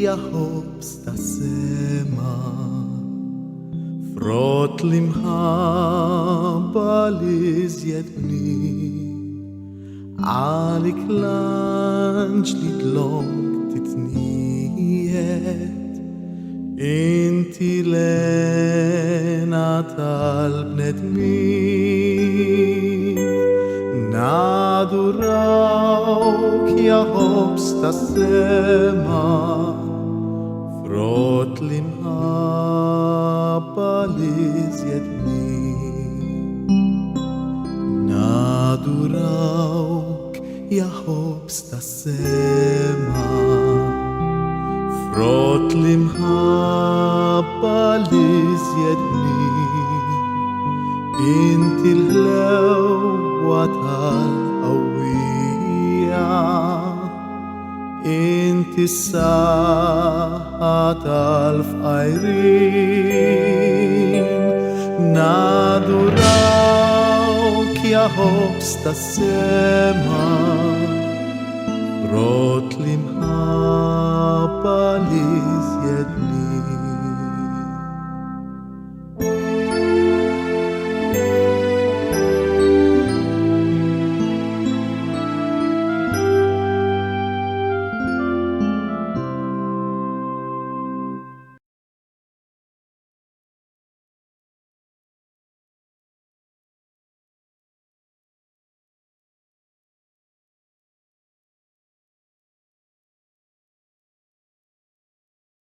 jag hoppas dasema Frotlim habalis jedni Alik lanch lidlong titniet Inti lenat al bnet mi Nadurau ki jag hoppas dasema Frotlim habalis jedni Nadurauk jag hoppas dasema Frotlim habalis jedni Intil hlew watal awiya Inti saat alf ayrin Nadurauk jag hoppas dasema Frotlim habalis